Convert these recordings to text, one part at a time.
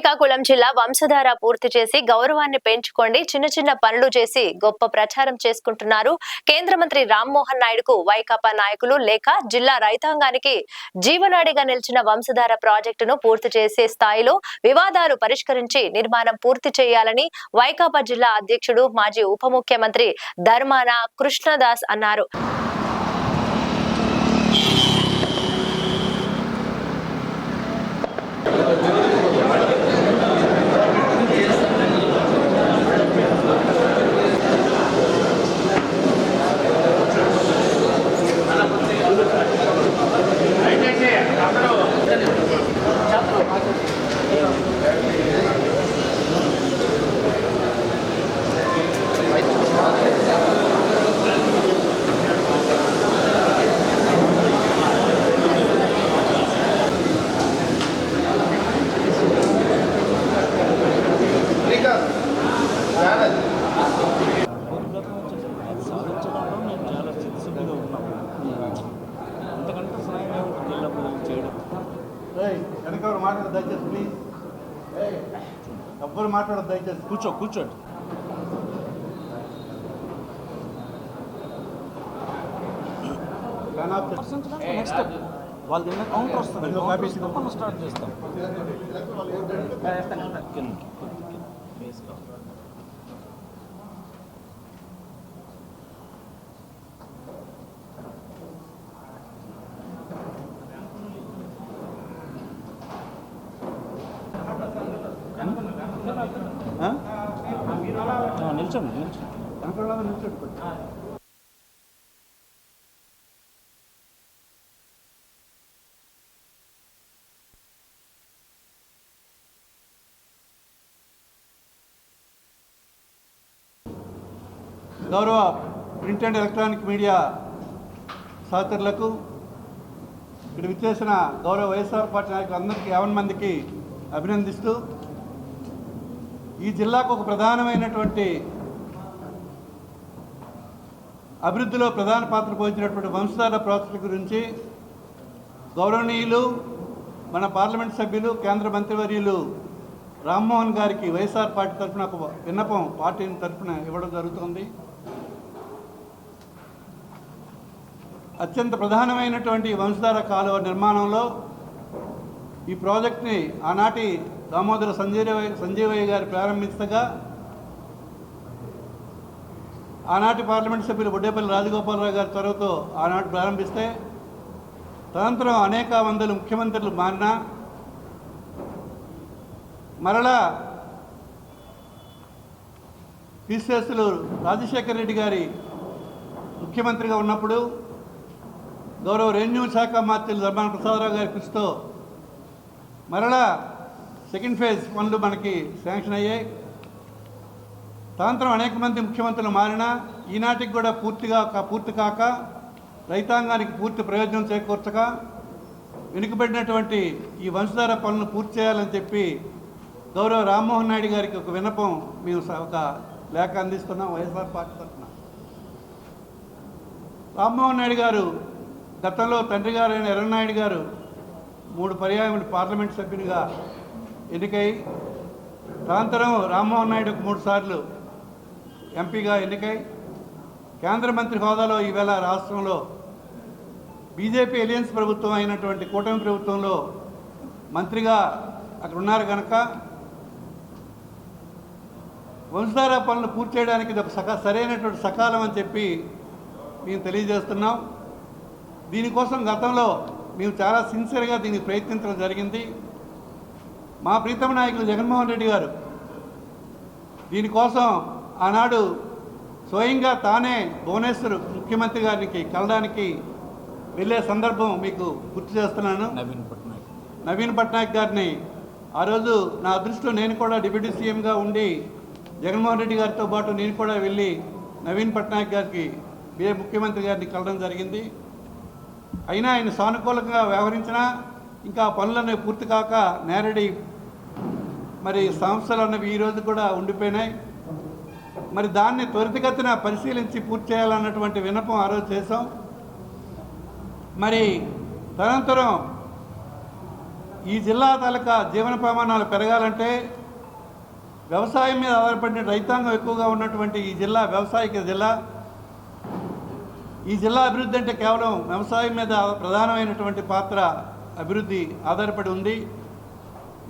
శ్రీకాకుళం జిల్లా వంశధార పూర్తి చేసి గౌరవాన్ని పెంచుకోండి, చిన్న చిన్న పనులు చేసి గొప్ప ప్రచారం చేసుకుంటున్నారు. కేంద్ర మంత్రి రామ్మోహన్ నాయుడుకు వైకాపా నాయకులు లేక జిల్లా రైతాంగానికి జీవనాడిగా నిలిచిన వంశధార ప్రాజెక్టును పూర్తి చేసే స్థాయిలో వివాదాలు పరిష్కరించి నిర్మాణం పూర్తి చేయాలని వైకాపా జిల్లా అధ్యక్షుడు మాజీ ఉప ముఖ్యమంత్రి ధర్మాన కృష్ణదాస్ అన్నారు. వెనకవరు మాట్లాడదు దయచేసి ప్లీజ్. ఎవ్వరు మాట్లాడదు దయచేసి. కూర్చోండి. నెక్స్ట్ వాళ్ళ దగ్గర కౌంటర్ వస్తుంది, స్టార్ట్ చేస్తాం. నిల్చోండి. గౌరవ ప్రింట్ అండ్ ఎలక్ట్రానిక్ మీడియా సహచరులకు, ఇక్కడ విచ్చేసిన గౌరవ వైఎస్ఆర్ పార్టీ నాయకులందరికీ 50 మందికి అభినందిస్తూ, ఈ జిల్లాకు ఒక ప్రధానమైనటువంటి అభివృద్ధిలో ప్రధాన పాత్ర పోషించినటువంటి వంశధార ప్రాజెక్టు గురించి గౌరవనీయులు మన పార్లమెంట్ సభ్యులు కేంద్ర మంత్రివర్యులు రామ్మోహన్ గారికి వైఎస్ఆర్ పార్టీ తరఫున ఒక విన్నపం పార్టీ తరఫున ఇవ్వడం జరుగుతుంది. అత్యంత ప్రధానమైనటువంటి వంశధార కాలువ నిర్మాణంలో ఈ ప్రాజెక్ట్ని ఆనాటి దామోదర సంజీవయ్య గారు ప్రారంభించగా ఆనాటి పార్లమెంట్ సభ్యులు బొడ్డేపల్లి రాజగోపాలరావు గారి చొరవతో ఆనాటి ప్రారంభిస్తే తదనంతరం అనేక వందల ముఖ్యమంత్రులు మారినా మరలా పీసీఎస్లు రాజశేఖర రెడ్డి గారి ముఖ్యమంత్రిగా ఉన్నప్పుడు గౌరవ రెవెన్యూ శాఖ మంత్రులు ధర్మాన ప్రసాదరావు గారి కృషితో మరలా సెకండ్ ఫేజ్ పనులు మనకి శాంక్షన్ అయ్యాయి. తదనంతరం అనేక మంది ముఖ్యమంత్రులు మారినా ఈనాటికి కూడా పూర్తి కాక రైతాంగానికి పూర్తి ప్రయోజనం చేకూర్చక వెనుకబడినటువంటి ఈ వంశధార పనులను పూర్తి చేయాలని చెప్పి గౌరవ రామ్మోహన్ నాయుడు గారికి ఒక విన్నపం మేము ఒక లేఖ అందిస్తున్నాం వైఎస్ఆర్ పార్టీ తరఫున. రామ్మోహన్ నాయుడు గారు గతంలో తండ్రి గారైన ఎర్రనాయుడు గారు 3 పర్యాయములు పార్లమెంట్ సభ్యునిగా ఎన్నికై తదనంతరం రామ్మోహన్ నాయుడుకు 3 సార్లు ఎంపీగా ఎన్నికై కేంద్ర మంత్రి హోదాలో ఈవేళ రాష్ట్రంలో బీజేపీ అలయన్స్ ప్రభుత్వం అయినటువంటి కూటమి ప్రభుత్వంలో మంత్రిగా అక్కడ ఉన్నారు కనుక వంశధార పనులు పూర్తి చేయడానికి ఇది ఒక సరైనటువంటి సకాలం అని చెప్పి మేము తెలియజేస్తున్నాం. దీనికోసం గతంలో మేము చాలా సిన్సియర్గా దీనికి ప్రయత్నించడం జరిగింది. మా ప్రీతమ నాయకులు జగన్మోహన్ రెడ్డి గారు దీనికోసం ఆనాడు స్వయంగా తానే భువనేశ్వర్ ముఖ్యమంత్రి గారికి కలడానికి వెళ్ళే సందర్భం మీకు గుర్తు చేస్తున్నాను. నవీన్ పట్నాయక్ గారిని ఆ రోజు నా అదృష్టం నేను కూడా డిప్యూటీ సీఎంగా ఉండి జగన్మోహన్ రెడ్డి గారితో పాటు నేను కూడా వెళ్ళి నవీన్ పట్నాయక్ గారికి ముఖ్యమంత్రి గారిని కలవడం జరిగింది. అయినా ఆయన సానుకూలంగా వ్యవహరించినా ఇంకా పనులన్నీ పూర్తి కాక నేరడి మరి సంస్థలు అన్నవి ఈరోజు కూడా ఉండిపోయినాయి. మరి దాన్ని త్వరితగతిన పరిశీలించి పూర్తి చేయాలన్నటువంటి విన్నపం ఆ రోజు చేశాం. మరి తదనంతరం ఈ జిల్లా తాలూకా జీవన ప్రమాణాలు పెరగాలంటే వ్యవసాయం మీద ఆధారపడిన రైతాంగం ఎక్కువగా ఉన్నటువంటి ఈ జిల్లా వ్యవసాయక జిల్లా. ఈ జిల్లా అభివృద్ధి అంటే కేవలం వ్యవసాయం మీద ప్రధానమైనటువంటి పాత్ర అభివృద్ధి ఆధారపడి ఉంది.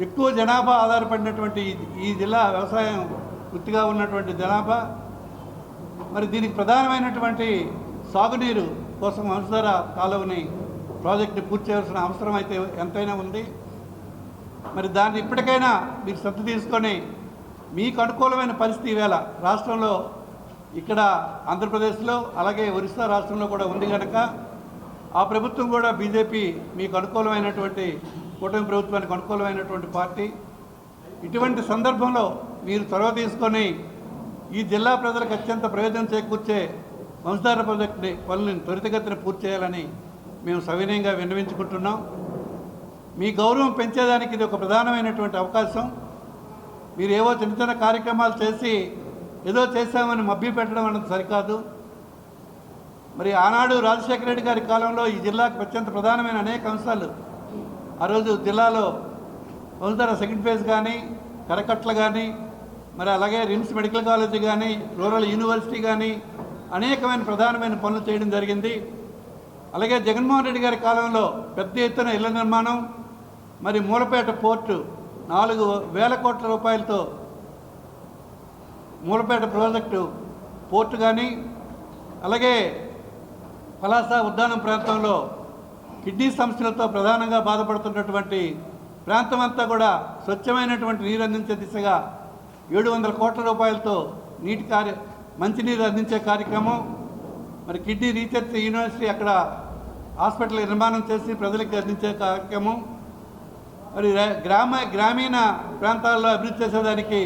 ఎక్కువ జనాభా ఆధారపడినటువంటి ఈ జిల్లా వ్యవసాయం వృత్తిగా ఉన్నటువంటి జనాభా. మరి దీనికి ప్రధానమైనటువంటి సాగునీరు కోసం వంశధార కాలువని ప్రాజెక్టుని పూర్తి చేయాల్సిన అవసరం అయితే ఎంతైనా ఉంది. మరి దాన్ని ఇప్పటికైనా మీరు శ్రద్ధ తీసుకొని మీకు అనుకూలమైన పరిస్థితి ఈవేళ రాష్ట్రంలో ఇక్కడ ఆంధ్రప్రదేశ్లో అలాగే ఒరిస్సా రాష్ట్రంలో కూడా ఉంది కనుక ఆ ప్రభుత్వం కూడా బీజేపీ మీకు అనుకూలమైనటువంటి కూటమి ప్రభుత్వానికి అనుకూలమైనటువంటి పార్టీ. ఇటువంటి సందర్భంలో మీరు చొరవ తీసుకొని ఈ జిల్లా ప్రజలకు అత్యంత ప్రయోజనం చేకూర్చే వంశధార ప్రాజెక్టు పనులను త్వరితగతిన పూర్తి చేయాలని మేము సవినయంగా విన్నవించుకుంటున్నాం. మీ గౌరవం పెంచేదానికి ఇది ఒక ప్రధానమైనటువంటి అవకాశం. మీరు ఏవో చిన్న చిన్న కార్యక్రమాలు చేసి ఏదో చేశామని మభ్య పెట్టడం అన్నది సరికాదు. మరి ఆనాడు రాజశేఖర రెడ్డి గారి కాలంలో ఈ జిల్లాకు అత్యంత ప్రధానమైన అనేక అంశాలు ఆ రోజు జిల్లాలో వంశధార సెకండ్ ఫేజ్ కానీ, కరకట్ల కానీ, మరి అలాగే రిమ్స్ మెడికల్ కాలేజీ కానీ, రూరల్ యూనివర్సిటీ కానీ అనేకమైన ప్రధానమైన పనులు చేయడం జరిగింది. అలాగే జగన్మోహన్ రెడ్డి గారి కాలంలో పెద్ద ఎత్తున ఇళ్ల నిర్మాణం, మరి మూలపేట పోర్టు 4,000 కోట్ల రూపాయలతో మూలపేట ప్రాజెక్టు పోర్టు కానీ, అలాగే పలాస ఉద్యానం ప్రాంతంలో కిడ్నీ సమస్యలతో ప్రధానంగా బాధపడుతున్నటువంటి ప్రాంతం అంతా కూడా స్వచ్ఛమైనటువంటి నీరు అందించే దిశగా 700 కోట్ల రూపాయలతో మంచినీరు అందించే కార్యక్రమం. మరి కిడ్నీ రీసెర్చ్ యూనివర్సిటీ అక్కడ హాస్పిటల్ నిర్మాణం చేసి ప్రజలకు అందించే కార్యక్రమం. మరి గ్రామీణ ప్రాంతాల్లో అభివృద్ధి చేసేదానికి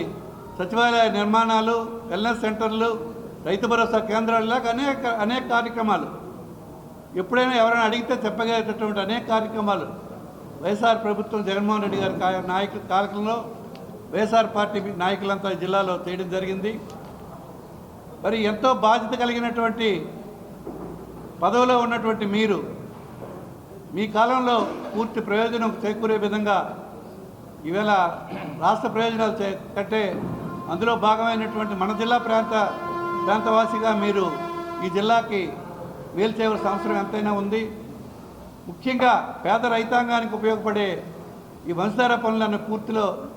సచివాలయ నిర్మాణాలు, వెల్నెస్ సెంటర్లు, రైతు భరోసా కేంద్రాలు ఇలాగ అనేక కార్యక్రమాలు. ఎప్పుడైనా ఎవరైనా అడిగితే చెప్పగలిగేటటువంటి అనేక కార్యక్రమాలు వైఎస్ఆర్ ప్రభుత్వం జగన్మోహన్ రెడ్డి గారి కాలంలో వైఎస్ఆర్ పార్టీ నాయకులంతా జిల్లాలో చేయడం జరిగింది. మరి ఎంతో బాధ్యత కలిగినటువంటి పదవిలో ఉన్నటువంటి మీరు మీ కాలంలో పూర్తి ప్రయోజనం చేకూరే విధంగా ఈవేళ రాష్ట్ర ప్రయోజనాలు కంటే అందులో భాగమైనటువంటి మన జిల్లా ప్రాంతవాసిగా మీరు ఈ జిల్లాకి మేలు చేయవలసిన అవసరం ఎంతైనా ఉంది. ముఖ్యంగా పేద రైతాంగానికి ఉపయోగపడే ఈ వంశధార పనులను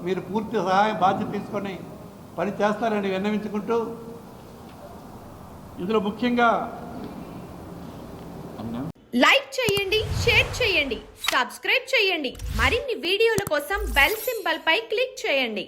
మీరు పూర్తి సహాయం బాధ్యత తీసుకొని పని చేస్తారని విన్నవించుకుంటూ, ఇందులో ముఖ్యంగా లైక్ చేయండి, షేర్ చేయండి, సబ్స్క్రైబ్ చేయండి. మరిన్ని వీడియోల కోసం బెల్ సింబల్ పై క్లిక్ చేయండి.